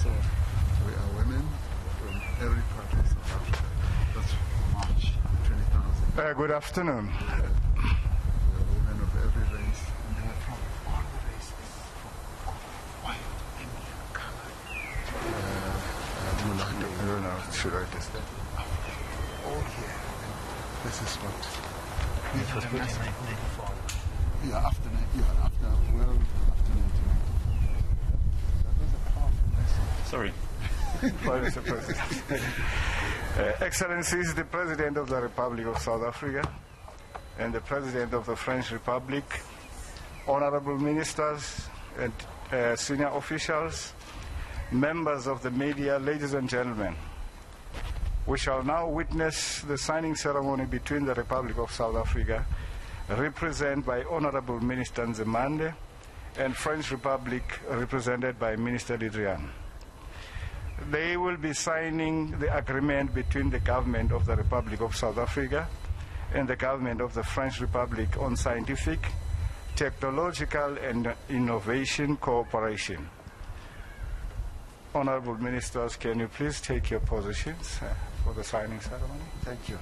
So we are women from every part of South Africa. That's March 20,000. Good afternoon. We are women of every race, and they are from all the races, from white, Indian, colored, mulatto. I don't know, should I just... All here. And this is what... It was put in 1994. Yeah, after 1994. That was a powerful message. Sorry. Mr. President. Excellencies, the President of the Republic of South Africa and the President of the French Republic, honorable ministers and senior officials, members of the media, ladies and gentlemen, we shall now witness the signing ceremony between the Republic of South Africa, represented by Honorable Minister Nzimande, and French Republic, represented by Minister Le Drian. They will be signing the agreement between the government of the Republic of South Africa and the government of the French Republic on scientific, technological, and innovation cooperation. Honorable Ministers, can you please take your positions for the signing ceremony? Thank you.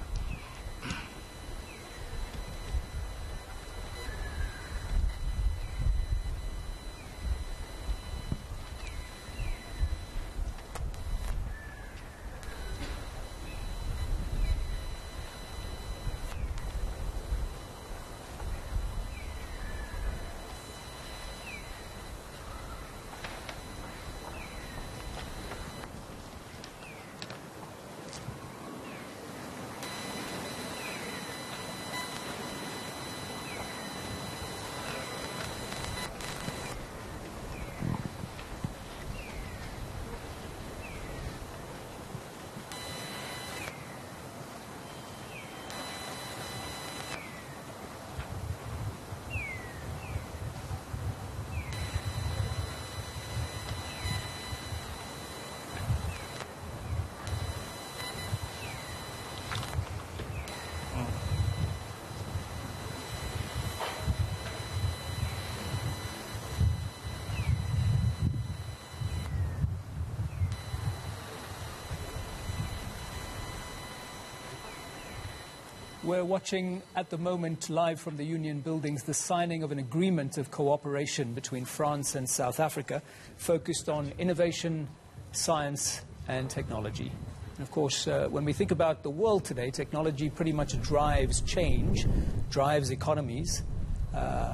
We're watching at the moment live from the Union buildings the signing of an agreement of cooperation between France and South Africa focused on innovation, science and technology. And of course, when we think about the world today, technology pretty much drives change, drives economies,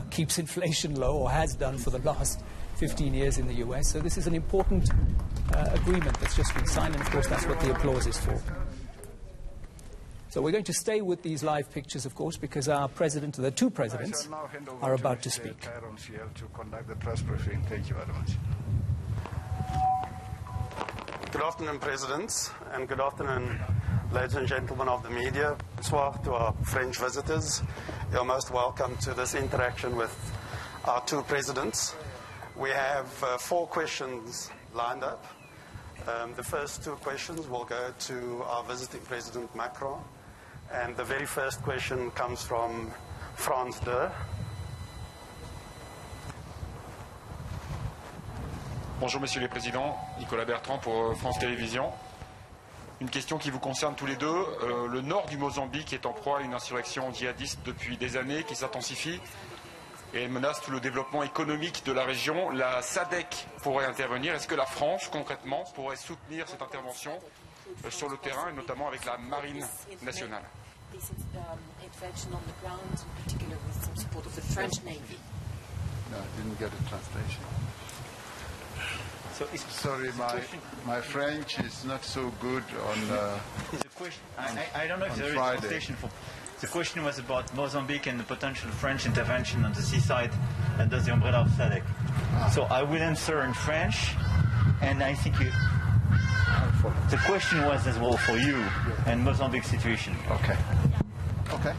keeps inflation low, or has done for the last 15 years in the US. So this is an important agreement that's just been signed, and of course that's what the applause is for. So we're going to stay with these live pictures, of course, because our president, the two presidents, are about to speak. To conduct the press briefing. Thank you very much. Good afternoon, Presidents, and good afternoon, ladies and gentlemen of the media. Bonsoir to our French visitors. You're most welcome to this interaction with our two presidents. We have 4 questions lined up. The first 2 questions will go to our visiting President Macron. And the very first question comes from France 2. Bonjour Messieurs les Présidents, Nicolas Bertrand pour France Télévisions. Une question qui vous concerne tous les deux. Le nord du Mozambique est en proie à une insurrection djihadiste depuis des années qui s'intensifie et menace tout le développement économique de la région. La SADC pourrait intervenir. Est-ce que la France, concrètement, pourrait soutenir cette intervention sur le terrain, et notamment avec la marine nationale? Intervention on the ground, in particular with some support of the French Navy. No, I didn't get a translation. So sorry, my French is not so good on. I don't know if there is a translation for. The question was about Mozambique and the potential French intervention on the seaside under the umbrella of SADC. So I will answer in French, and I think the question was as well for you and Mozambique situation. Okay. Okay.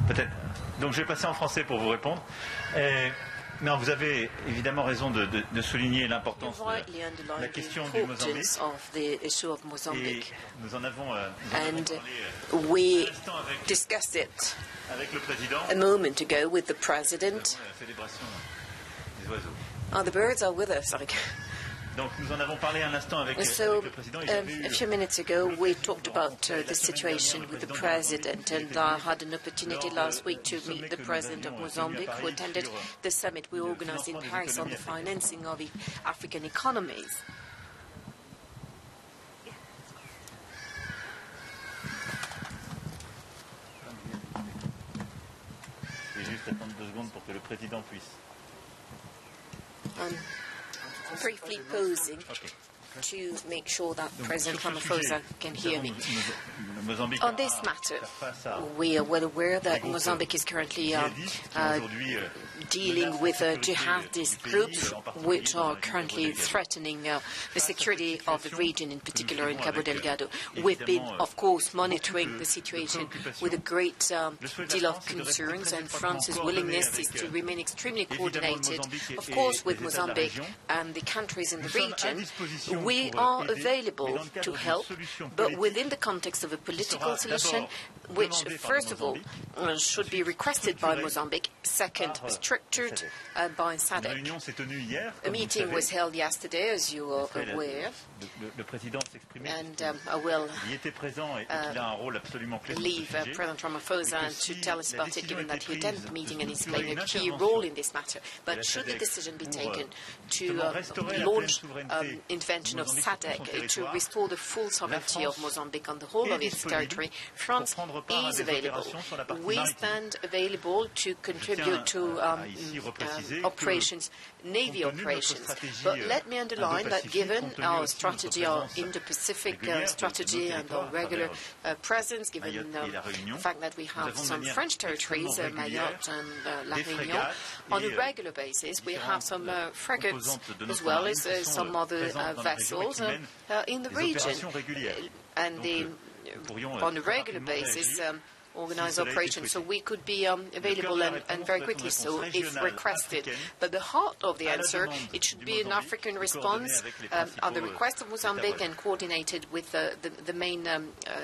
Peut-être. Donc je vais passer en français pour vous répondre. Non, vous avez évidemment raison de souligner l'importance de la question du Mozambique. Et nous en avons we discussed it avec le président. A moment ago with the president. La célébration des oiseaux. Oh, the birds are with us. So, a few minutes ago, we talked about the situation with the President, and I had an opportunity last week to meet the President of Mozambique, who attended the summit we organized in Paris on the financing of African economies. Briefly posing to make sure that President Ramaphosa can hear me. On this matter, we are well aware that Mozambique is currently dealing with jihadist groups which are currently threatening the security of the region, in particular in Cabo Delgado. We've been, of course, monitoring the situation with a great deal of concerns, and France's willingness is to remain extremely coordinated, of course, with Mozambique and the countries in the region. We are available to help, but within the context of a political solution, which, first of all, should be requested by Mozambique, second, structured by SADC. A meeting was held yesterday, as you are aware, and I will leave President Ramaphosa to tell us about it, given that he attended the meeting and is playing a key role in this matter. But should the decision be taken to launch intervention of SADC to restore the full sovereignty of Mozambique on the whole of its territory, France is available. We stand available to contribute to operations, Navy operations. But let me underline that given our strategy, our Indo-Pacific strategy and our regular presence, given the fact that we have some French territories, Mayotte and La Réunion, on a regular basis, we have some frigates as well as some other vessels in the region. And on a regular basis, organize operations, so we could be available and very quickly so if requested. But the heart of the answer, it should be an African response at the request of Mozambique and coordinated with the main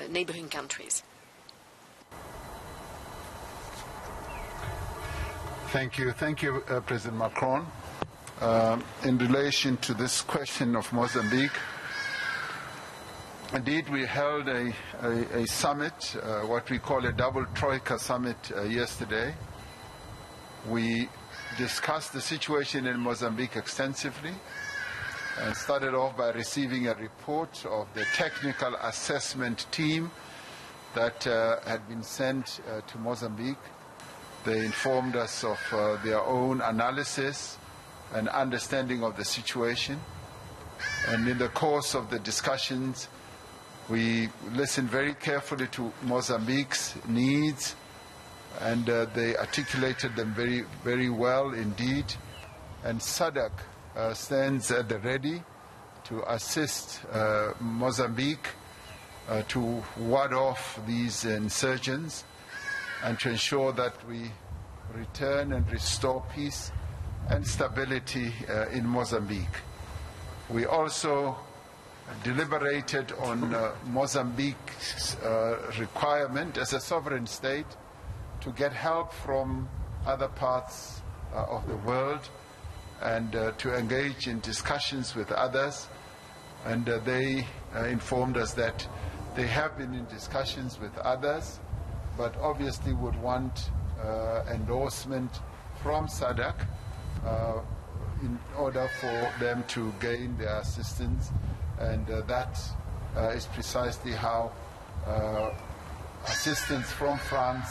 neighboring countries. Thank you, President Macron. In relation to this question of Mozambique, indeed, we held a summit, what we call a double troika summit yesterday. We discussed the situation in Mozambique extensively and started off by receiving a report of the technical assessment team that had been sent to Mozambique. They informed us of their own analysis and understanding of the situation. And in the course of the discussions, we listened very carefully to Mozambique's needs, and they articulated them very, very well indeed. And SADC stands at the ready to assist Mozambique to ward off these insurgents and to ensure that we return and restore peace and stability in Mozambique. We also deliberated on Mozambique's requirement as a sovereign state to get help from other parts of the world and to engage in discussions with others. And they informed us that they have been in discussions with others, but obviously would want endorsement from SADC in order for them to gain their assistance. And that is precisely how assistance from France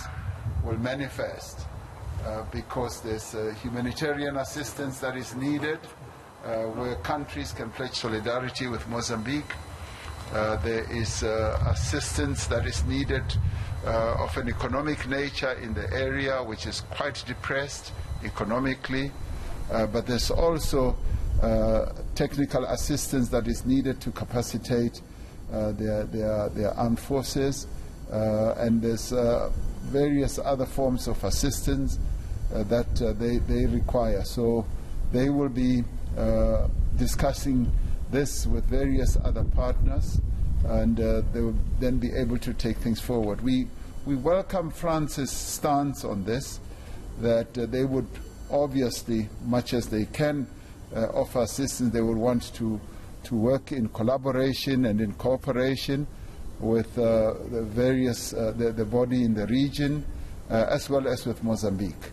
will manifest, because there's humanitarian assistance that is needed, where countries can pledge solidarity with Mozambique. There is assistance that is needed of an economic nature in the area, which is quite depressed economically, but there's also technical assistance that is needed to capacitate their armed forces, and there's various other forms of assistance that they require. So they will be discussing this with various other partners, and they will then be able to take things forward. We welcome France's stance on this, that they would obviously, much as they can, offer assistance, they will want to work in collaboration and in cooperation with the various, the body in the region, as well as with Mozambique,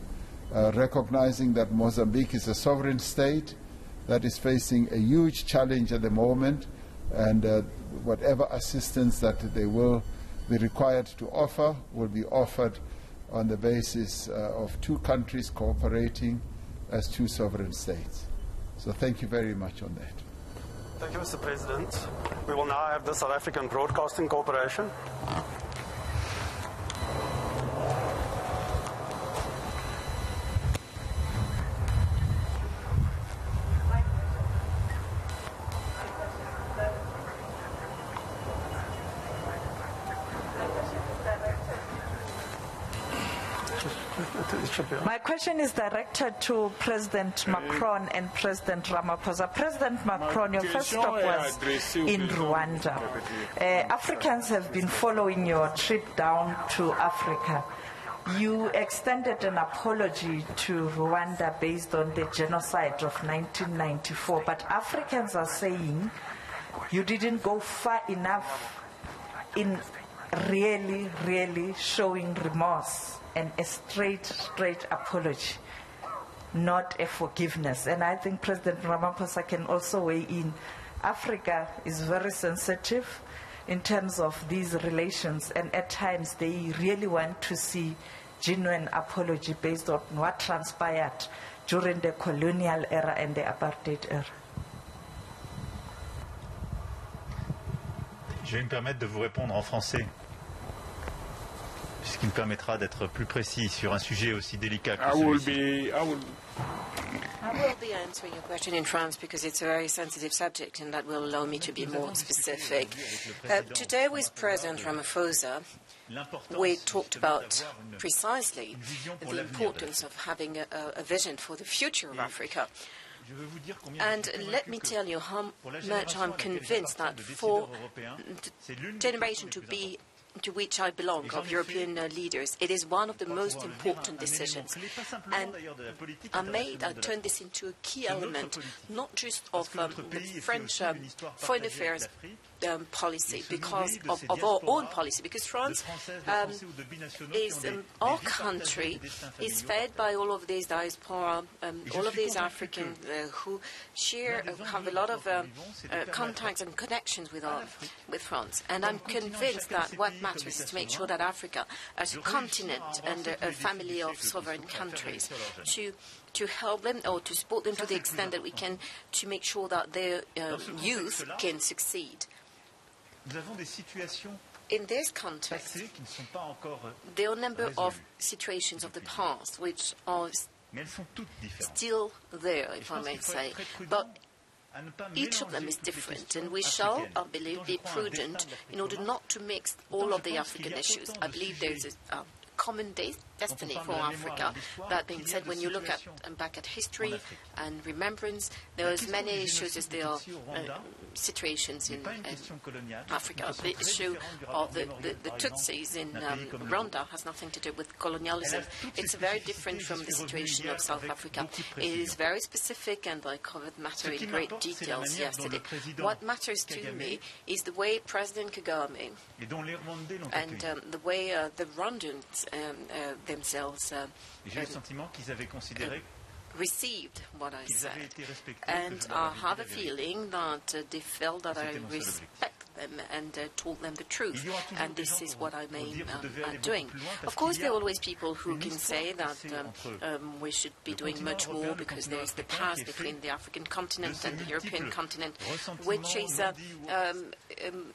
recognizing that Mozambique is a sovereign state that is facing a huge challenge at the moment, and whatever assistance that they will be required to offer will be offered on the basis of two countries cooperating as two sovereign states. So thank you very much on that. Thank you, Mr. President. We will now have the South African Broadcasting Corporation. My question is directed to President Macron and President Ramaphosa. President Macron, your first stop was in Rwanda. Africans have been following your trip down to Africa. You extended an apology to Rwanda based on the genocide of 1994, but Africans are saying you didn't go far enough in really showing remorse and a straight apology, not a forgiveness. And I think President Ramaphosa can also weigh in. Africa is very sensitive in terms of these relations, and at times they really want to see genuine apology based on what transpired during the colonial era and the apartheid era. Je vais me permettre de vous répondre en français, ce qui me permettra d'être plus précis sur un sujet aussi délicat que celui-ci. I will be answering your question in France because it's a very sensitive subject, and that will allow me to be more specific. Today with President Ramaphosa, we talked about precisely the importance of having a vision for the future of Africa. And let me tell you how much I'm convinced that for the generation to which I belong, of European leaders, it is one of the most important decisions. And I turned this into a key element, not just of the French foreign affairs policy, because of our own policy, because France is our country is fed by all of these diaspora, all of these Africans who have a lot of contacts and connections with France. And I'm convinced that what matters is to make sure that Africa, as a continent and a family of sovereign countries, to help them or to support them to the extent that we can, to make sure that their youth can succeed. In this context, there are a number of situations of the past which are still there, if I may say, but each of them is different, and we shall, I believe, be prudent in order not to mix all of the African issues. I believe there is a common destiny for Africa. That being said, when you look back at history and remembrance, there are as many issues as there are situations in Africa. The issue of the Tutsis in Rwanda has nothing to do with colonialism. It's very different from the situation of South Africa. It is very specific, and I covered the matter in great details yesterday. What matters to me is the way President Kagame and the way the Rwandans themselves received what I said, and I have a feeling that they felt that I respect them and told them the truth, and this is what I'm doing. Of course, there are always people who can say that we should be doing much more because there is the past between the African continent and the European continent, which is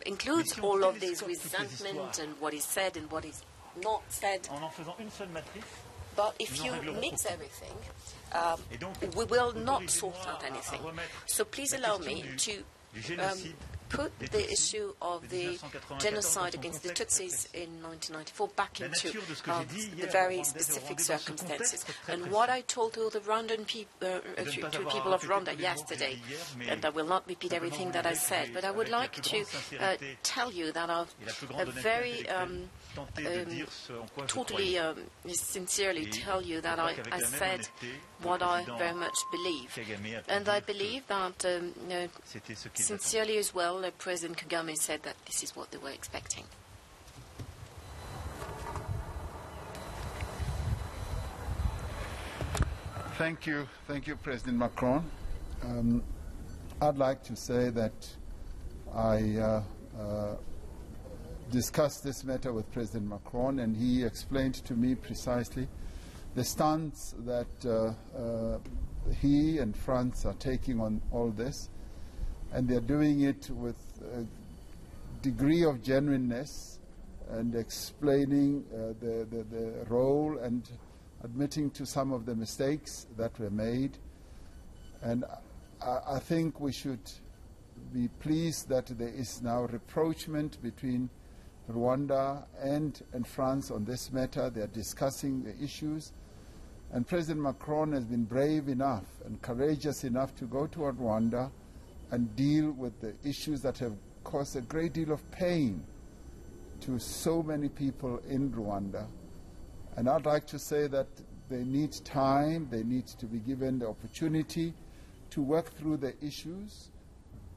includes all of this resentment and what is said and what is not said. But if you mix everything, we will not sort out anything. So please allow me to put the issue of the genocide against the Tutsis in 1994 back into the very specific circumstances. And what I told to the Rwandan to people of Rwanda yesterday, and I will not repeat everything that I said, but I would like to tell you that I very totally sincerely tell you that I said what I very much believe. And I believe that sincerely as well, President Kagame said that this is what they were expecting. Thank you, President Macron. I'd like to say that I discussed this matter with President Macron, and he explained to me precisely the stance that he and France are taking on all this, and they're doing it with a degree of genuineness and explaining the role and admitting to some of the mistakes that were made. And I think we should be pleased that there is now rapprochement between Rwanda and France on this matter. They are discussing the issues. And President Macron has been brave enough and courageous enough to go to Rwanda and deal with the issues that have caused a great deal of pain to so many people in Rwanda. And I'd like to say that they need time, they need to be given the opportunity to work through the issues.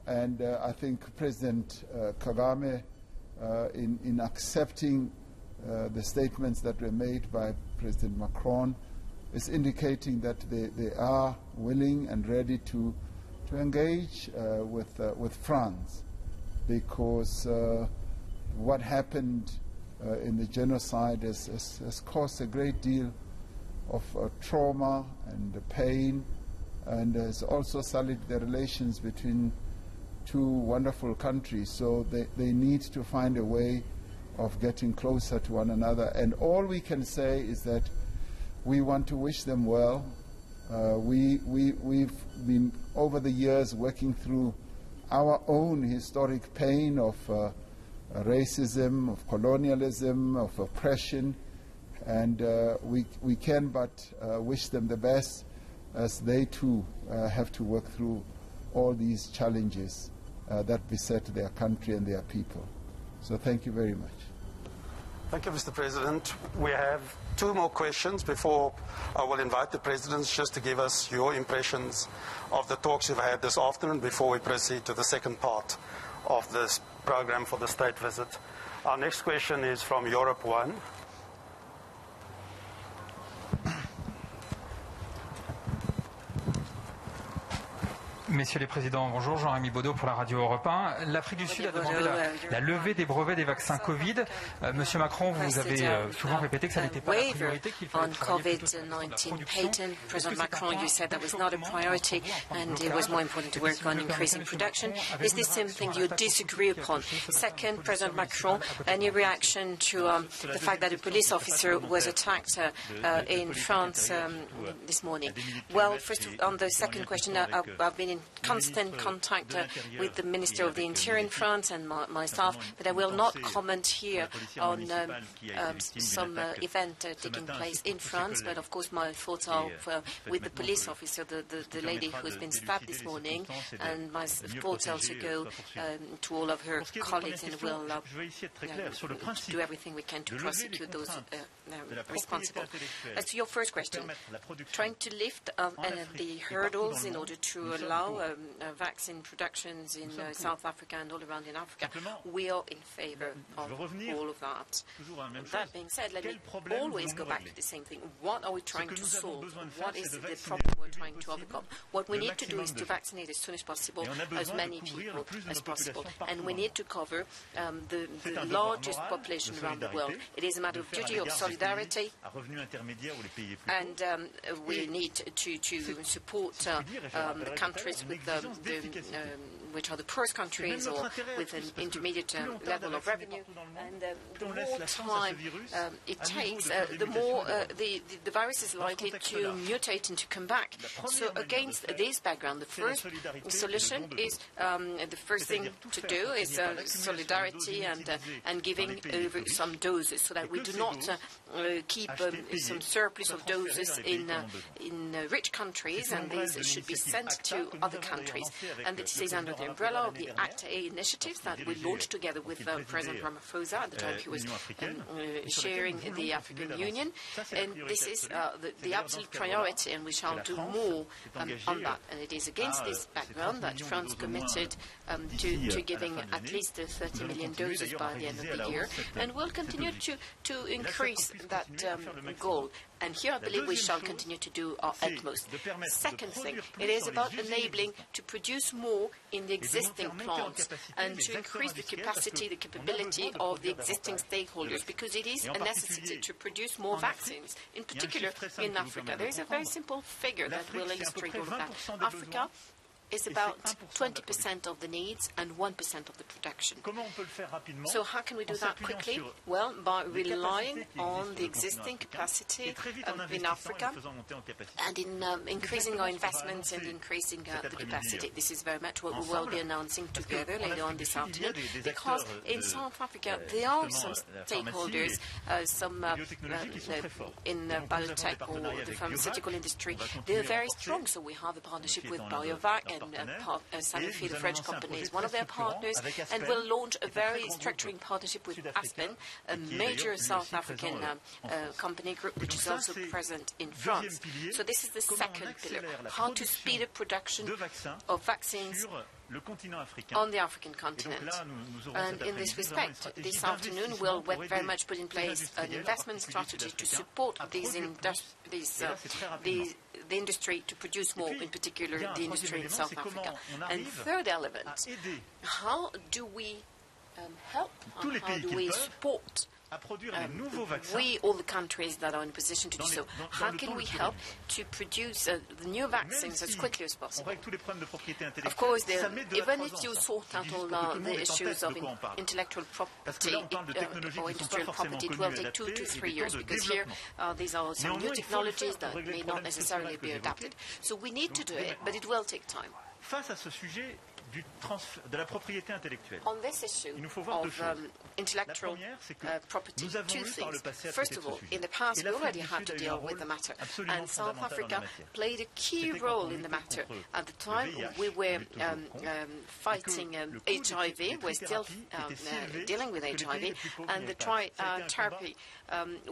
And I think President Kagame, in accepting the statements that were made by President Macron, is indicating that they are willing and ready to engage with France, because what happened in the genocide has caused a great deal of trauma and pain, and has also sullied the relations between two wonderful countries. So they need to find a way of getting closer to one another. And all we can say is that we want to wish them well. We've been, over the years, working through our own historic pain of racism, of colonialism, of oppression, and we can but wish them the best, as they too have to work through all these challenges that beset their country and their people. So thank you very much. Thank you, Mr. President. We have two more questions before I will invite the presidents just to give us your impressions of the talks you've had this afternoon before we proceed to the second part of this program for the state visit. Our next question is from Europe 1. Messieurs les Présidents, bonjour, Jean-Rémy Baudot pour la Radio Europe 1. L'Afrique du Sud a demandé la levée des brevets des vaccins Covid. Monsieur Macron, vous avez souvent répété que ça n'était pas la priorité, qu'il fallait travailler plutôt sur la production. President Macron, you said that was not a priority and it was more important to work on increasing production. Is this something you disagree upon? Second, President Macron, any reaction to the fact that a police officer was attacked in France this morning? Well, first, on the second question, I've been in constant contact with the Minister of the Interior in France and myself, but I will not comment here on some event taking place in France. But of course, my thoughts are with the police officer, the lady who has been stabbed this morning, and my thoughts also go to all of her colleagues, and will do everything we can to prosecute those responsible. As to your first question, trying to lift the hurdles in order to allow vaccine productions in South Africa and all around in Africa, we are in favor of all of that. That being said, let me always go back to the same thing. What are we trying to solve? What is the problem we're trying to overcome? What we need to do is to vaccinate as soon as possible as many people as possible. And we need to cover the largest population around the world. It is a matter of duty, of solidarity, and we need to support the countries with which are the poorest countries or with an intermediate level of revenue. And the more time it takes, the more the virus is likely to mutate and to come back. So against this background, the first solution is, the first thing to do is solidarity and giving over some doses, so that we do not keep some surplus of doses in rich countries, and these should be sent to other countries. And this is under the umbrella of the Act A initiatives that we launched together with President Ramaphosa at the time he was chairing the African Union. And this is the absolute priority, and we shall do more on that. And it is against this background that France committed to giving at least 30 million doses by the end of the year, and will continue to increase that goal. And here I believe we shall continue to do our utmost. Second thing, it is about enabling to produce more in the existing plants and to increase the capacity, the capability of the existing stakeholders, because it is a necessity to produce more vaccines, in particular in Africa. There is a very simple figure that will illustrate all of that. Africa is about 20% of the needs and 1% of the production. So how can we do that quickly? Well, by relying on the existing capacity in Africa and in increasing our investments and increasing the capacity. This is very much what we will be announcing together later on this afternoon, because in South Africa there are some stakeholders, some in biotech or the pharmaceutical industry. They are very strong, so we have a partnership with BioVac, and Sanofi, the French company, is one of their partners, and will launch a very structuring partnership with Aspen, a major South African company group which is also present in France. So this is the second pillar, how to speed up production of vaccines on the African continent. And in this respect, this afternoon we'll very much put in place an investment strategy to support the industry to produce more, in particular the industry in South Africa. And third element, how do we help, how do we support all the countries that are in a position to do so? How can we help to produce the new vaccines as quickly as possible? Of course, even if you sort out all the issues of intellectual property or industrial property, it will take 2 to 3 years, because here these are some new technologies that may not necessarily be adapted. So we need to do it, but it will take time. On this issue of intellectual property, two things. First of all, in the past, we already had to deal with the matter, and South Africa played a key role in the matter. At the time, we were fighting HIV, we're still dealing with HIV, and the therapy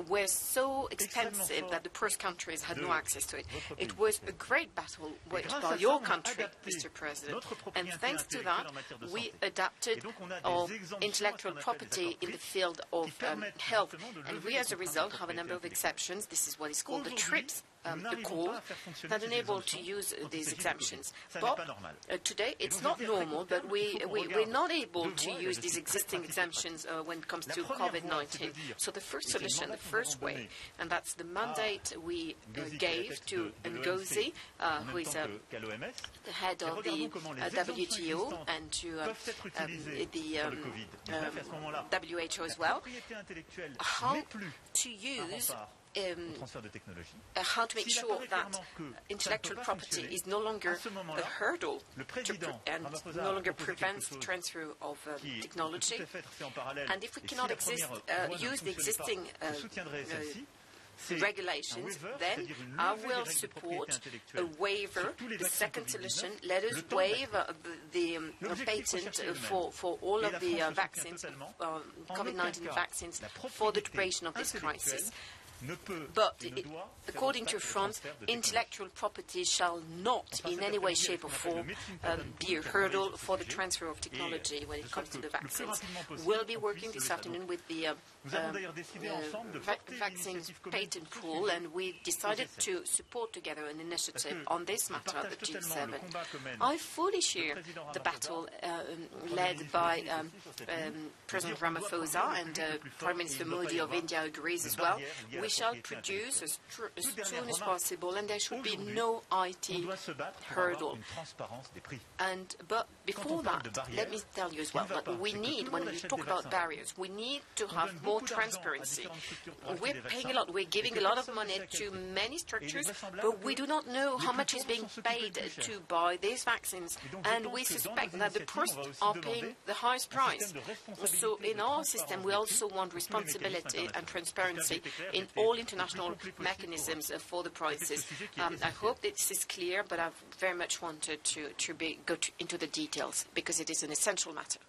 were so expensive that the poor countries had no access to it. It was a great battle waged by your country, Mr. President, and thanks to that, we adapted our intellectual property in the field of health, and we, as a result, have a number of exceptions. This is what is called the TRIPS Accord that enable to use these exemptions. But today, it's not normal, but we're not able to use these existing exemptions when it comes to COVID-19. So the first solution, the first way, and that's the mandate we gave to Ngozi, who is the head of the WTO, and to the WHO as well, how to use how to make sure that intellectual property is no longer a hurdle and no longer prevents the transfer of technology. And if we cannot use the existing regulations, then I will support a waiver, the second solution. Let us waive the patent for all of the vaccines, COVID-19 vaccines, for the duration of this crisis. But according to France, intellectual property shall not in any way, shape or form be a hurdle for the transfer of technology when it comes to the vaccines. We'll be working this afternoon with the vaccine patent pool, and we decided to support together an initiative on this matter at the G7. I fully share the battle led by President Ramaphosa, and Prime Minister Modi of India agrees as well. We shall produce as soon as possible, and there should be no IT hurdle. But before that, let me tell you as well that we need, when we talk about barriers, we need to have more transparency. We're paying a lot, we're giving a lot of money to many structures, but we do not know how much is being paid to buy these vaccines, and we suspect that the poorest are paying the highest price. So in our system, we also want responsibility and transparency in all international mechanisms for the prices. I hope that this is clear, but I very much wanted to go into the details because it is an essential matter.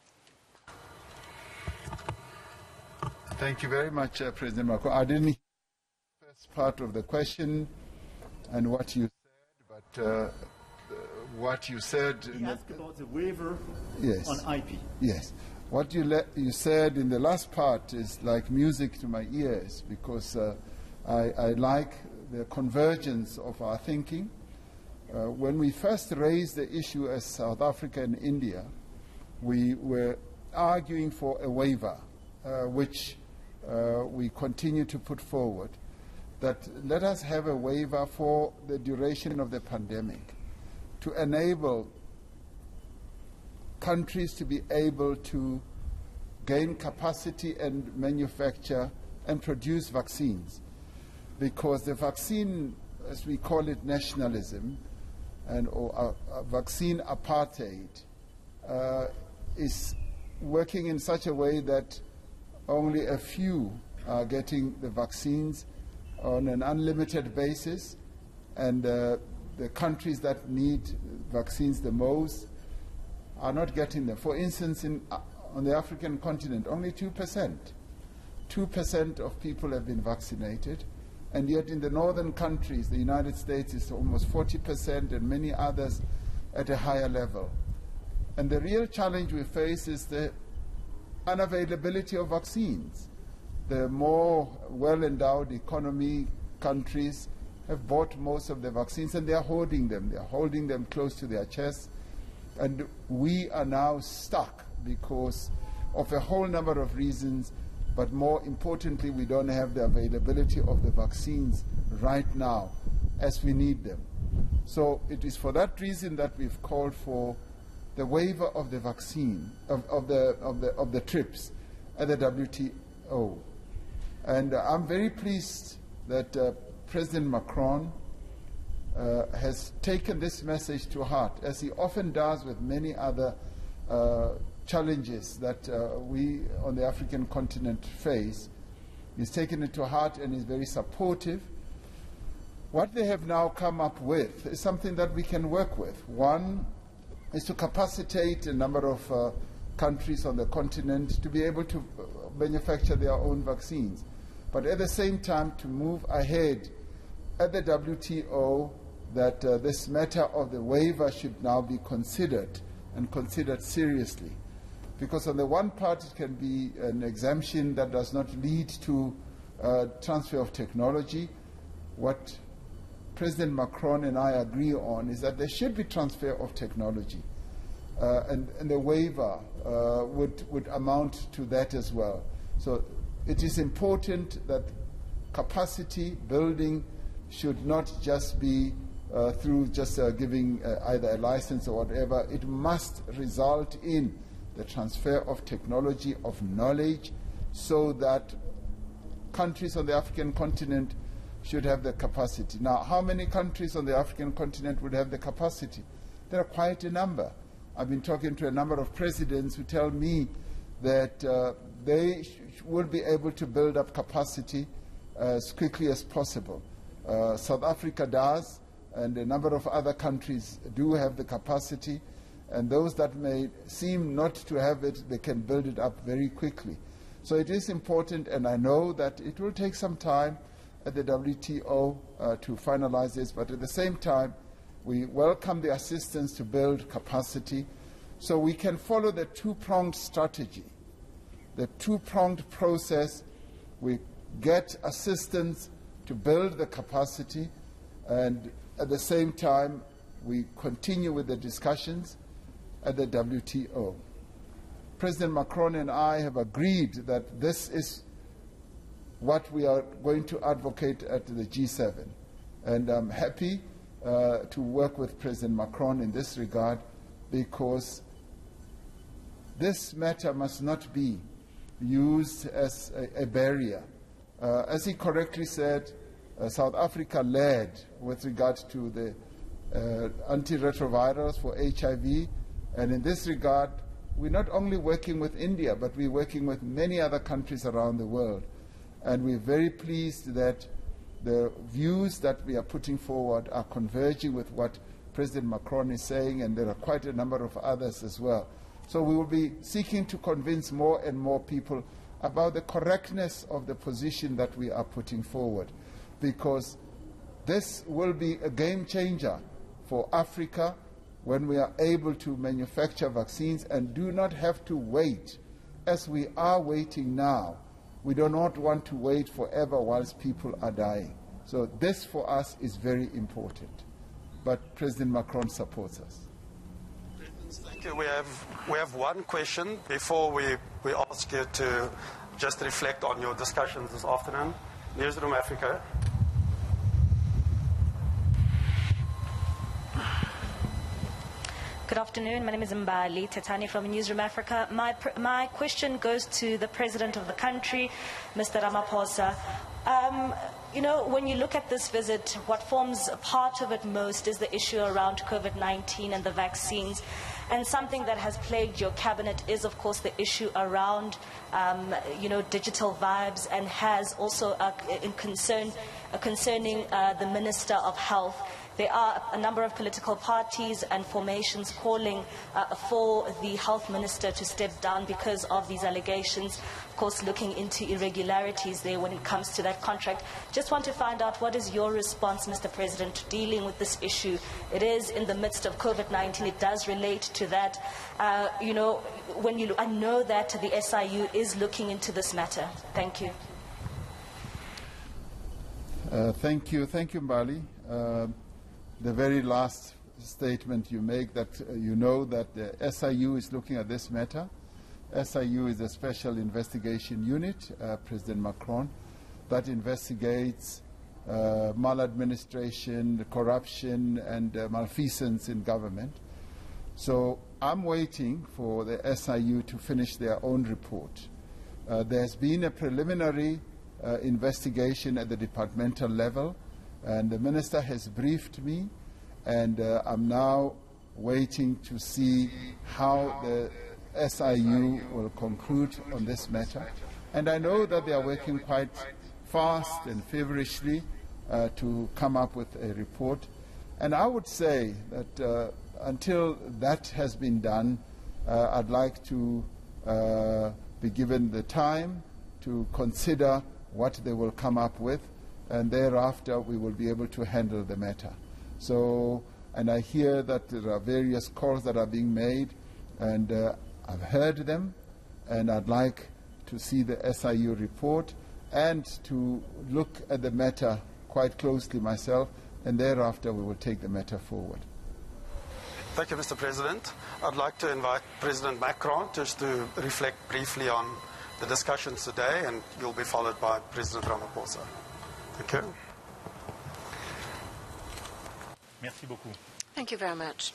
Thank you very much, President Macron. I didn't hear the first part of the question and what you said, but what you said... He asked about the waiver on IP. Yes. What you said in the last part is like music to my ears because I like the convergence of our thinking. When we first raised the issue as South Africa and India, we were arguing for a waiver, which we continue to put forward, that let us have a waiver for the duration of the pandemic to enable countries to be able to gain capacity and manufacture and produce vaccines. Because the vaccine, as we call it, nationalism, or vaccine apartheid, is working in such a way that only a few are getting the vaccines on an unlimited basis, and the countries that need vaccines the most are not getting them. For instance, on the African continent, only 2%. 2% of people have been vaccinated, and yet in the northern countries, the United States is almost 40%, and many others at a higher level. And the real challenge we face is the unavailability of vaccines. The more well-endowed economy countries have bought most of the vaccines, and they are hoarding them. They are holding them close to their chests. And we are now stuck because of a whole number of reasons, but more importantly, we don't have the availability of the vaccines right now as we need them. So it is for that reason that we've called for the waiver of the vaccine, of the TRIPS at the WTO. And I'm very pleased that President Macron has taken this message to heart, as he often does with many other challenges that we on the African continent face. He's taken it to heart and is very supportive. What they have now come up with is something that we can work with. One is to capacitate a number of countries on the continent to be able to manufacture their own vaccines, but at the same time to move ahead at the WTO that this matter of the waiver should now be considered, and considered seriously. Because on the one part it can be an exemption that does not lead to transfer of technology. What President Macron and I agree on is that there should be transfer of technology, and the waiver would amount to that as well. So it is important that capacity building should not just be through just giving either a license or whatever. It must result in the transfer of technology, of knowledge, so that countries on the African continent should have the capacity. Now, how many countries on the African continent would have the capacity? There are quite a number. I've been talking to a number of presidents who tell me that they will be able to build up capacity as quickly as possible. South Africa does, and a number of other countries do have the capacity, and those that may seem not to have it, they can build it up very quickly. So it is important, and I know that it will take some time at the WTO to finalize this, but at the same time, we welcome the assistance to build capacity so we can follow the two-pronged strategy, the two-pronged process. We get assistance to build the capacity, and at the same time, we continue with the discussions at the WTO. President Macron and I have agreed that this is what we are going to advocate at the G7. And I'm happy to work with President Macron in this regard, because this matter must not be used as a barrier. As he correctly said, South Africa led with regard to the antiretrovirals for HIV, and in this regard, we're not only working with India, but we're working with many other countries around the world. And we're very pleased that the views that we are putting forward are converging with what President Macron is saying, and there are quite a number of others as well. So we will be seeking to convince more and more people about the correctness of the position that we are putting forward, because this will be a game changer for Africa when we are able to manufacture vaccines and do not have to wait as we are waiting now. We do not want to wait forever whilst people are dying. So this for us is very important. But President Macron supports us. Thank you. We have one question before we ask you to just reflect on your discussions this afternoon. Newsroom Africa. Good afternoon. My name is Mbali Tetani from Newsroom Africa. My question goes to the President of the country, Mr. Ramaphosa. You know, when you look at this visit, what forms a part of it most is the issue around COVID-19 and the vaccines. And something that has plagued your cabinet is, of course, the issue around, digital vibes, and has also concerning the Minister of Health. There are a number of political parties and formations calling for the health minister to step down because of these allegations, of course looking into irregularities there when it comes to that contract. Just want to find out, what is your response, Mr. President, to dealing with this issue? It is in the midst of COVID-19. It does relate to that. I know that the SIU is looking into this matter. Thank you. Thank you, Mbali. The very last statement you make, that you know that the SIU is looking at this matter. SIU is a special investigation unit, President Macron, that investigates maladministration, corruption, and malfeasance in government. So I'm waiting for the SIU to finish their own report. There's been a preliminary investigation at the departmental level, and the minister has briefed me, and I'm now waiting to see how the SIU will conclude on this matter. And I know that they are working quite fast and feverishly to come up with a report. And I would say that until that has been done, I'd like to be given the time to consider what they will come up with, and thereafter we will be able to handle the matter. So, and I hear that there are various calls that are being made, and I've heard them, and I'd like to see the SIU report and to look at the matter quite closely myself, and thereafter we will take the matter forward. Thank you, Mr. President. I'd like to invite President Macron just to reflect briefly on the discussions today, and you'll be followed by President Ramaphosa. Thank you. Merci beaucoup. Thank you very much.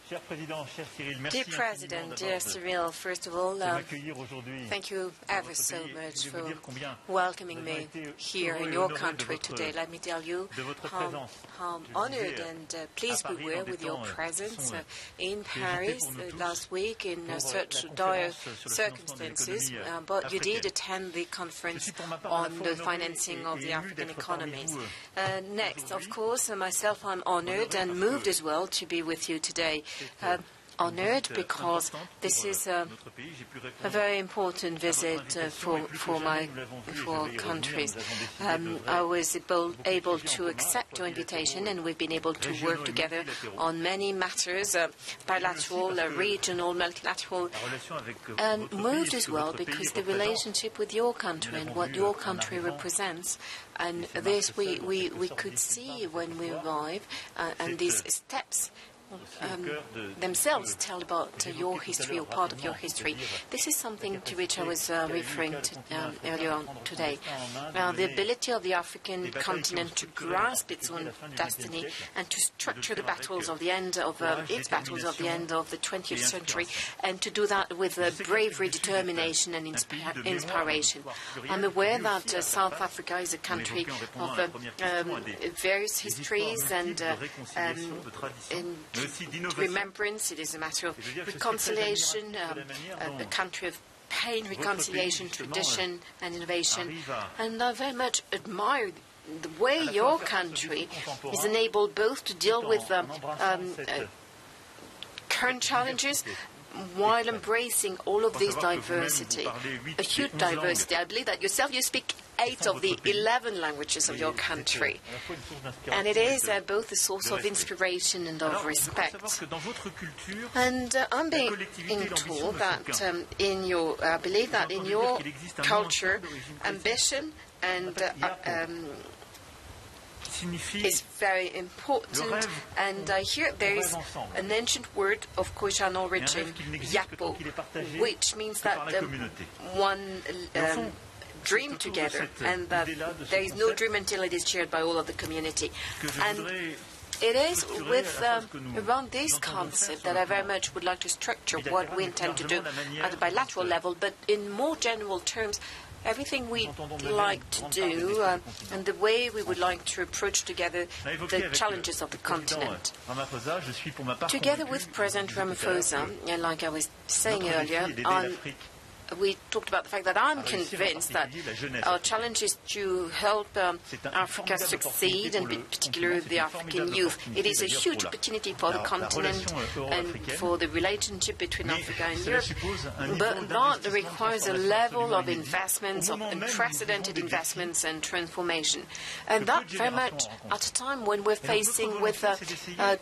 Cher Président, cher Cyril, merci. Dear President, dear Cyril, first of all, thank you ever so much for welcoming me here in your country today. Let me tell you how honored and pleased we were with your presence in Paris last week in such dire circumstances. But you did attend the conference on the financing of the African economies. Next, of course, myself, I'm honored and moved as well to be with you today. Honored because this is a very important visit for our countries. I was able to accept your invitation, and we've been able to work together on many matters, bilateral, regional, multilateral, and moved as well because the relationship with your country and what your country represents, and this we could see when we arrived, and these steps themselves tell about your history or part of your history. This is something to which I was referring to earlier on today. The ability of the African continent to grasp its own destiny and to structure the battles of the end of its battles of the end of the 20th century, and to do that with bravery, determination, and inspiration. I'm aware that South Africa is a country of various histories and remembrance, it is a matter of reconciliation, a country of pain, reconciliation, tradition and innovation. And I very much admire the way your country is enabled both to deal with current challenges while embracing all of this diversity, a huge diversity. I believe that yourself, you speak 8 of the 11 languages of your country. And it is both a source of inspiration and of respect. And I'm being told that I believe that in your culture, ambition and is very important, and I hear there is an ancient word of Khoisan origin, yapo, which means that one dream together, and that there is no dream until it is shared by all of the community. And it is with around this concept that I very much would like to structure what we intend to do at a bilateral level, but in more general terms, everything we'd like to do and the way we would like to approach together the challenges of the continent. Together with President Ramaphosa, and like I was saying earlier, we talked about the fact that I'm convinced that our challenge is to help Africa succeed, and particularly the African youth. It is a huge opportunity for the continent and for the relationship between Africa and Europe, but that requires a level of investments, of unprecedented investments and transformation. And that very much at a time when we're facing with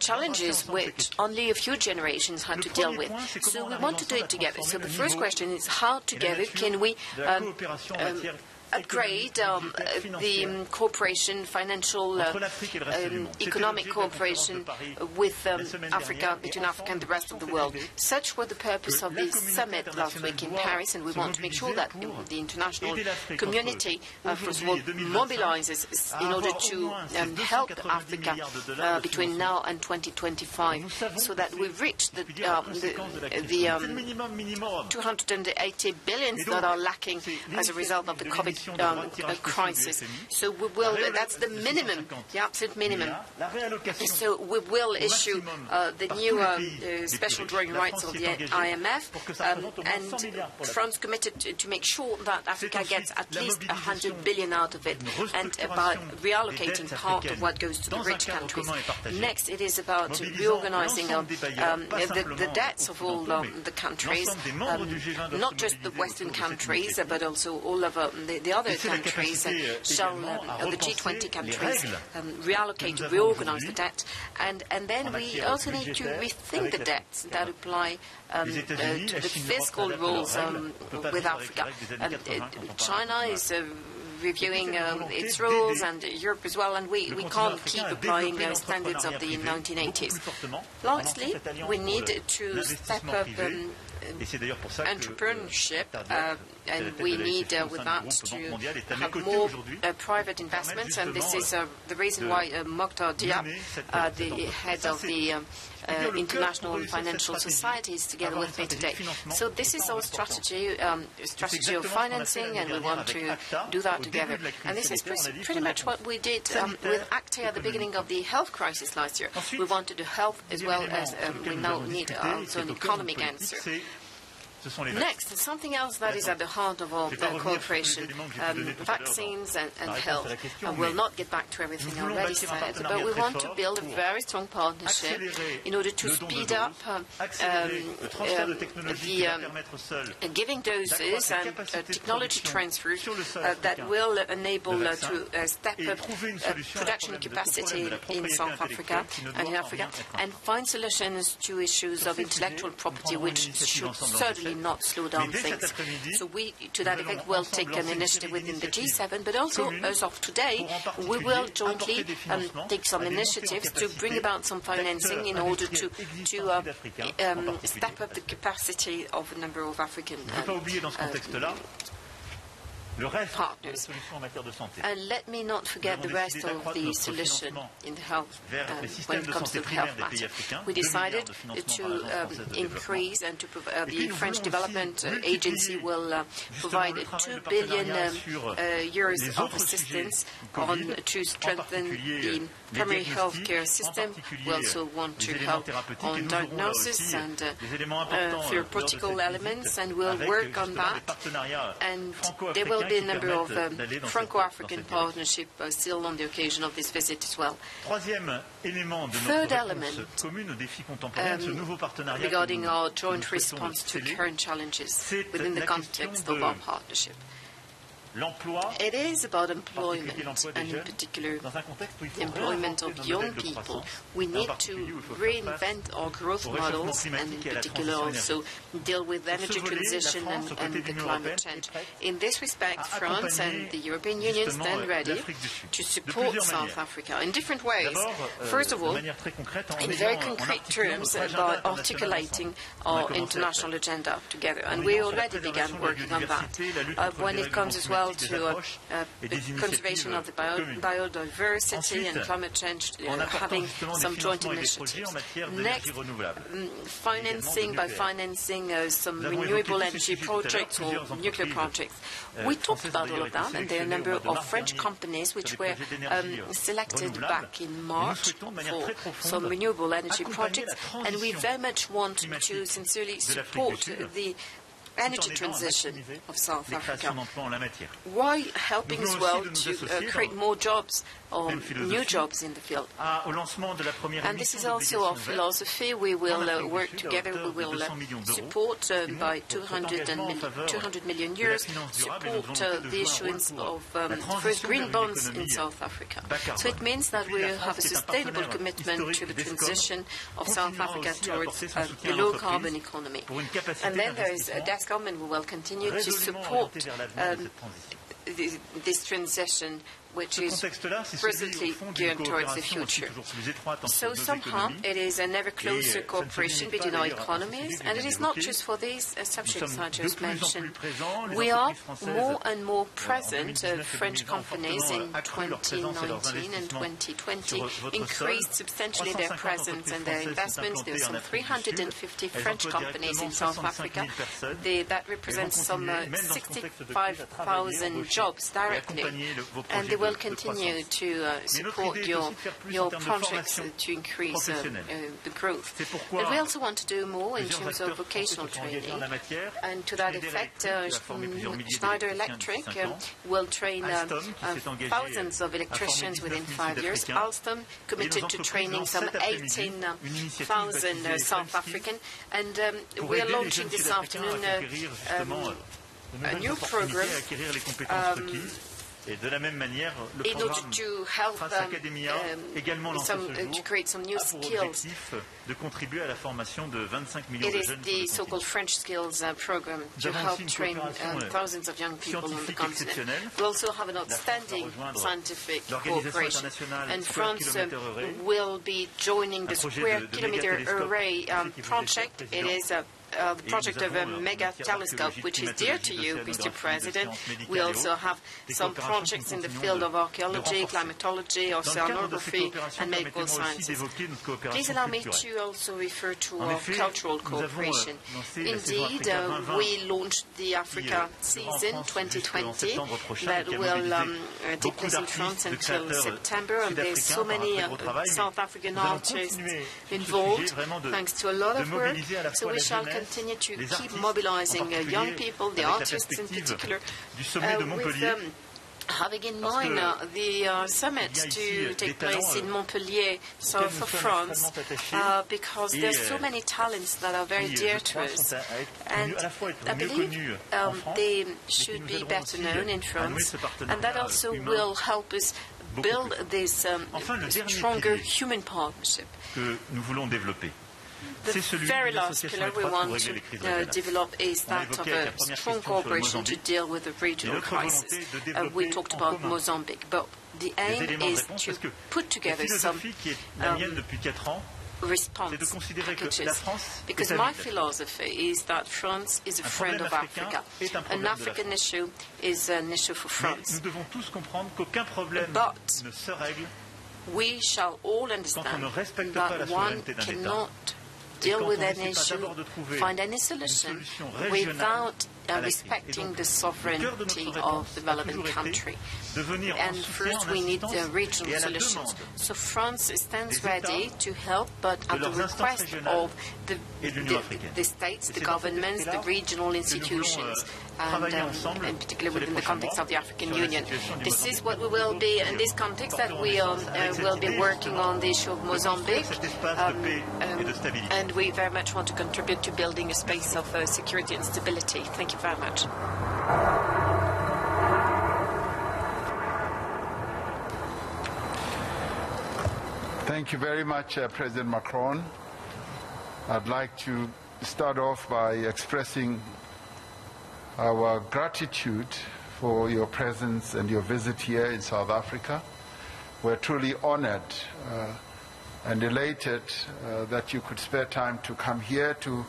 challenges which only a few generations had to deal with. So we want to do it together. So the first question is, how together can we upgrade the cooperation, financial, economic cooperation with Africa, between Africa and the rest of the world. Such was the purpose of this summit last week in Paris, and we want to make sure that the international community, first of all, mobilizes in order to help Africa between now and 2025, so that we reach the 280 billion that are lacking as a result of the COVID crisis. So we will, that's the minimum, the absolute minimum. So we will issue the new special drawing rights of the IMF, and France committed to make sure that Africa gets at least 100 billion out of it, and by reallocating part of what goes to the rich countries. Next, it is about reorganizing the debts of all the countries, not just the Western countries, but also all of the other countries, the G20 countries, reallocate, reorganize the debt, and then we also need to rethink the debts that apply to the fiscal rules with Africa. China is reviewing its rules, and Europe as well, and we can't keep applying standards of the 1980s. Lastly, we need to step up entrepreneurship, and we need with that to have more private investments, and this is the reason why Mokhtar Diab, the head of the International Financial Society, is together with me today. So this is our strategy of financing, and we want to do that together. And this is pretty much what we did with ACTA at the beginning of the health crisis last year. We wanted to health as well as we now need also an economic answer. Next, something else that is at the heart of all cooperation, vaccines and health. I will not get back to everything I already said, but we want to build a very strong partnership in order to speed up the giving doses and technology transfer that will enable to step up production capacity in South Africa and in Africa, and find solutions to issues of intellectual property, which should certainly not slow down things. So we, to that effect, will take an initiative within the G7, but also, as of today, we will jointly take some initiatives to bring about some financing in order to step up the capacity of a number of African partners. And let me not forget the rest of the solution in the health when it comes to the health matter. We decided to increase and to the French Development Agency will provide 2 billion euros of assistance to strengthen the primary health care system. We also want to help on diagnosis and therapeutical elements, and we'll work on that. And there will be a number of Franco-African partnerships still on the occasion of this visit as well. Third element regarding our joint response to current challenges within the context of our partnership. It is about employment, and in particular the employment of young people. We need to reinvent our growth models, and in particular also deal with energy transition and the climate change. In this respect, France and the European Union stand ready to support South Africa in different ways. First of all, in very concrete terms, by articulating our international agenda together, and we already began working on that. When it comes as well to conservation of the biodiversity and climate change, having some joint initiatives. Next, financing some renewable energy projects or nuclear projects. We talked about all of that, and there are a number of French companies which were selected back in March for some renewable energy projects, and we very much want to sincerely support the energy transition of South Africa, while helping as well to create more jobs or new jobs in the field. And this is also our philosophy. We will work together. We will support by 200 million euros, support the issuance of first green bonds in South Africa. So it means that we have a sustainable commitment to the transition of South Africa towards a low-carbon economy. And then there is DESCOM, and we will continue to support this transition, which is presently geared towards the future. So somehow it is an ever closer cooperation between our economies, and it is not just for these subjects I just mentioned. We are more and more present. French companies in 2019 and 2020 increased substantially their presence and their investments. There are some 350 French companies in South Africa. That represents some 65,000 jobs directly, and they will continue to support your projects to increase the growth. But we also want to do more in terms of vocational training, and to that effect, Schneider Electric will train thousands of electricians within 5 years. Alstom committed to training some 18,000 South African, and we are launching this afternoon a new program in order to help to create some new skills. It is the so-called French Skills program to help train thousands of young people on the continent. We also have an outstanding scientific cooperation, and France will be joining the Square Kilometre Array project. It is the project of a mega telescope, which is dear to you, Mr. President. We also have some projects in the field of archaeology, climatology, oceanography, and medical sciences. Please allow me to also refer to our cultural cooperation. Indeed, we launched the Africa Season 2020 that will take place in France until September, and there's so many South African artists involved, thanks to a lot of work. So we shall continue to keep mobilizing young people, the artists in particular, with having in mind the summit to take place in Montpellier, south of France, because there are so many talents that are very dear to us, and I believe they should be better known in France, and that also will help us build this stronger human partnership. The very last pillar, we want to develop is that of a strong cooperation to deal with the regional crisis. We talked about Mozambique, but the aim is to put together some response packages. Because my philosophy is that France is a friend of Africa. An African issue is an issue for France. But we shall all understand that one cannot deal with any issue, find any solution without respecting the sovereignty of the relevant country. And first we need regional solutions. So France stands ready to help, but at the request of the states, the governments, the regional institutions, and particularly within the context of the African Union. This is what we will be, in this context, that we will be working on the issue of Mozambique, and we very much want to contribute to building a space of security and stability. Thank you very much. Thank you very much, President Macron. I'd like to start off by expressing our gratitude for your presence and your visit here in South Africa. We're truly honored and elated that you could spare time to come here to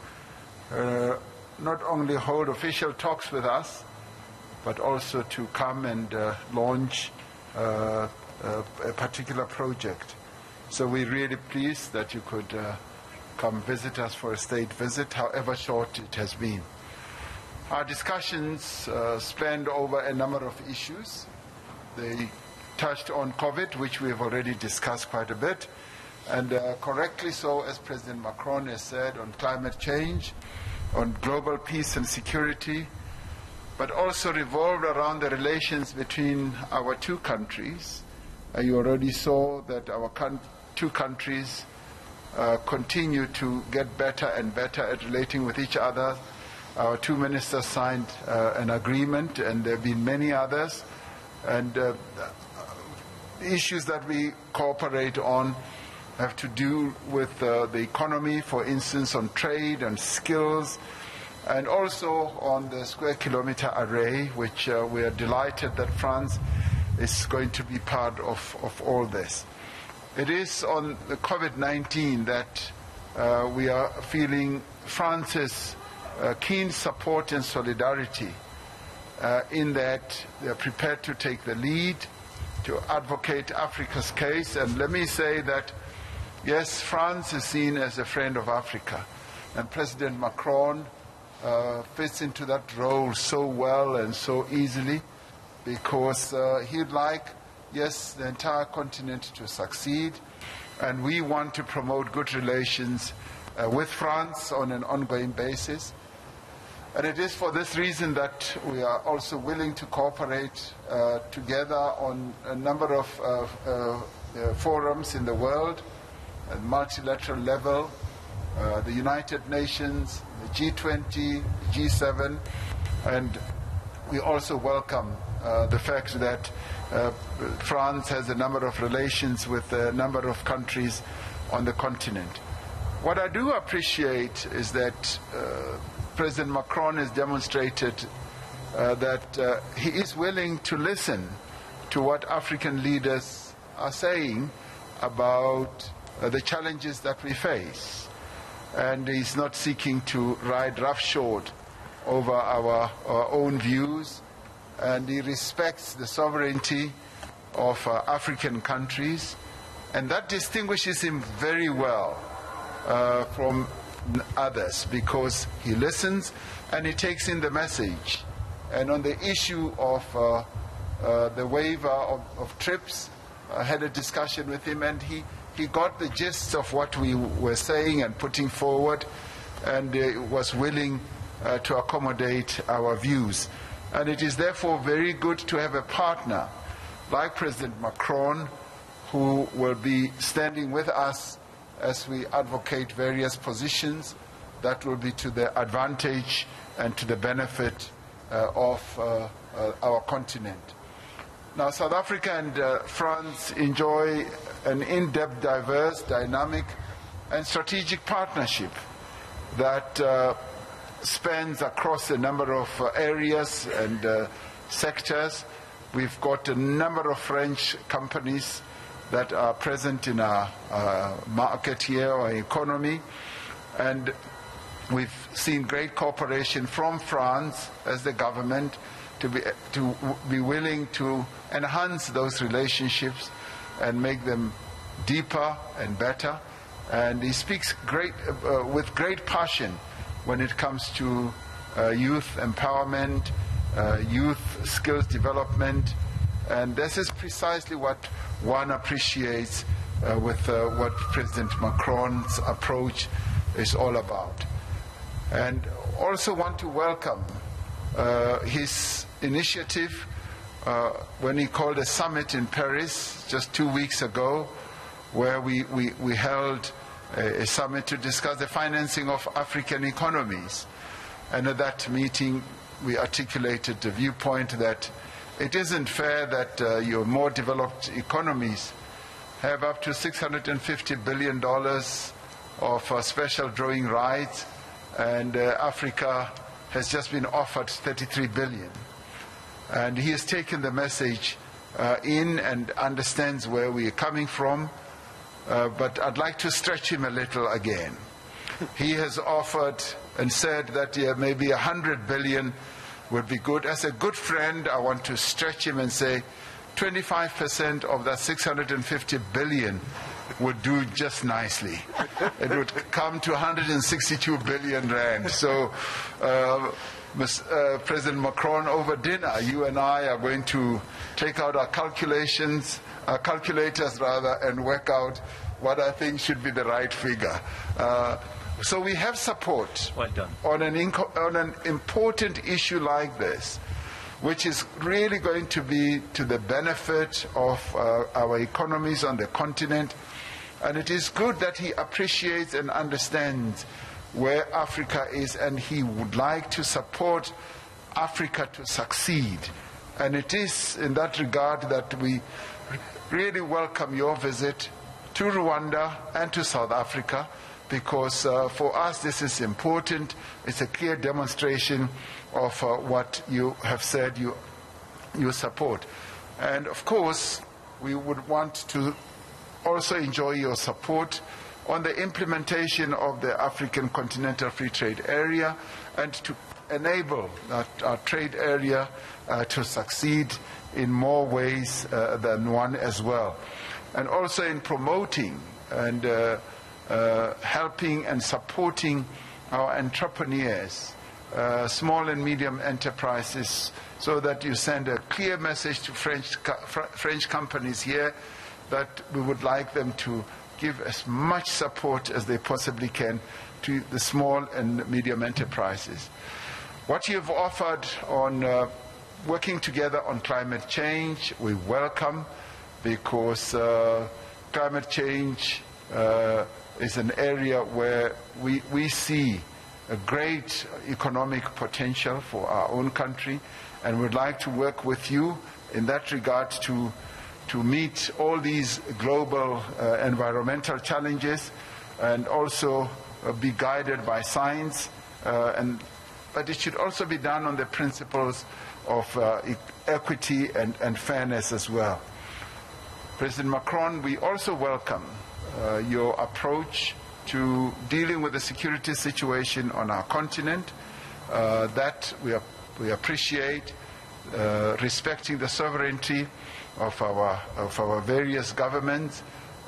not only hold official talks with us, but also to come and launch a particular project. So we're really pleased that you could come visit us for a state visit, however short it has been. Our discussions spanned over a number of issues. They touched on COVID, which we have already discussed quite a bit, and correctly so, as President Macron has said, on climate change, on global peace and security, but also revolved around the relations between our two countries. You already saw that our two countries continue to get better and better at relating with each other. Our two ministers signed an agreement, and there have been many others. And the issues that we cooperate on have to do with the economy, for instance, on trade and skills, and also on the square kilometer array, which we are delighted that France is going to be part of all this. It is on the COVID-19 that we are feeling France's keen support and solidarity in that they are prepared to take the lead, to advocate Africa's case. And let me say that, yes, France is seen as a friend of Africa, and President Macron fits into that role so well and so easily, because he'd like, yes, the entire continent to succeed, and we want to promote good relations with France on an ongoing basis. And it is for this reason that we are also willing to cooperate together on a number of forums in the world, at multilateral level, the United Nations, the G20, G7, and we also welcome the fact that France has a number of relations with a number of countries on the continent. What I do appreciate is that President Macron has demonstrated that he is willing to listen to what African leaders are saying about the challenges that we face. And he's not seeking to ride roughshod over our own views. And he respects the sovereignty of African countries. And that distinguishes him very well from others, because he listens and he takes in the message. And on the issue of the waiver of trips, I had a discussion with him, and he got the gist of what we were saying and putting forward, and was willing to accommodate our views. And it is therefore very good to have a partner like President Macron, who will be standing with us as we advocate various positions that will be to the advantage and to the benefit of our continent. Now, South Africa and France enjoy an in-depth, diverse, dynamic, and strategic partnership that spans across a number of areas and sectors. We've got a number of French companies that are present in our market here, our economy. And we've seen great cooperation from France as the government to be willing to enhance those relationships and make them deeper and better. And he speaks with great passion when it comes to youth empowerment, youth skills development. And this is precisely what one appreciates with what President Macron's approach is all about. And also want to welcome his initiative when he called a summit in Paris just 2 weeks ago, where we held a summit to discuss the financing of African economies. And at that meeting, we articulated the viewpoint that it isn't fair that your more developed economies have up to $650 billion of special drawing rights, and Africa has just been offered $33 billion. And he has taken the message in and understands where we are coming from, but I'd like to stretch him a little again. He has offered and said that maybe $100 billion would be good. As a good friend, I want to stretch him and say 25% of that $650 billion would do just nicely. It would come to 162 billion rand. So, President Macron, over dinner, you and I are going to take out our calculators, and work out what I think should be the right figure. So we have support on an important issue like this, which is really going to be to the benefit of our economies on the continent. And it is good that he appreciates and understands where Africa is, and he would like to support Africa to succeed. And it is in that regard that we really welcome your visit to Rwanda and to South Africa, because for us this is important. It's a clear demonstration of what you have said you support. And of course, we would want to also enjoy your support on the implementation of the African Continental Free Trade Area, and to enable our trade area to succeed in more ways than one as well. And also in promoting and helping and supporting our entrepreneurs, small and medium enterprises, so that you send a clear message to French companies here that we would like them to give as much support as they possibly can to the small and medium enterprises. What you've offered on working together on climate change, we welcome, because climate change is an area where we see a great economic potential for our own country, and would like to work with you in that regard to meet all these global environmental challenges, and also be guided by science, but it should also be done on the principles of equity and fairness as well. President Macron, we also welcome your approach to dealing with the security situation on our continent, that we appreciate, respecting the sovereignty of our various governments,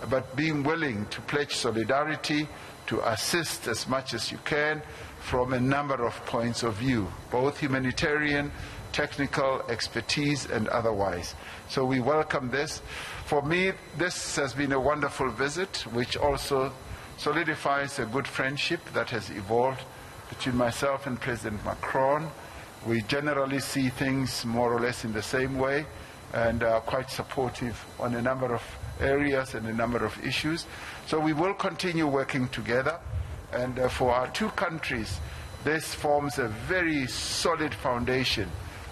but being willing to pledge solidarity, to assist as much as you can from a number of points of view, both humanitarian, technical, expertise, and otherwise. So we welcome this. For me, this has been a wonderful visit, which also solidifies a good friendship that has evolved between myself and President Macron. We generally see things more or less in the same way, and are quite supportive on a number of areas and a number of issues. So we will continue working together, and for our two countries, this forms a very solid foundation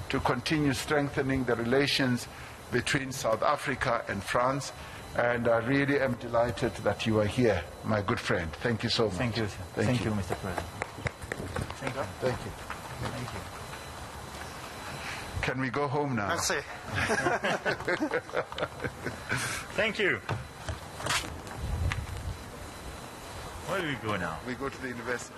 to continue strengthening the relations between South Africa and France. And I really am delighted that you are here, my good friend. Thank you so much. Thank you. Thank you, Mr. President. Thank you. Thank you. Thank you. Can we go home now? Merci. Thank you. Where do we go now? We go to the university.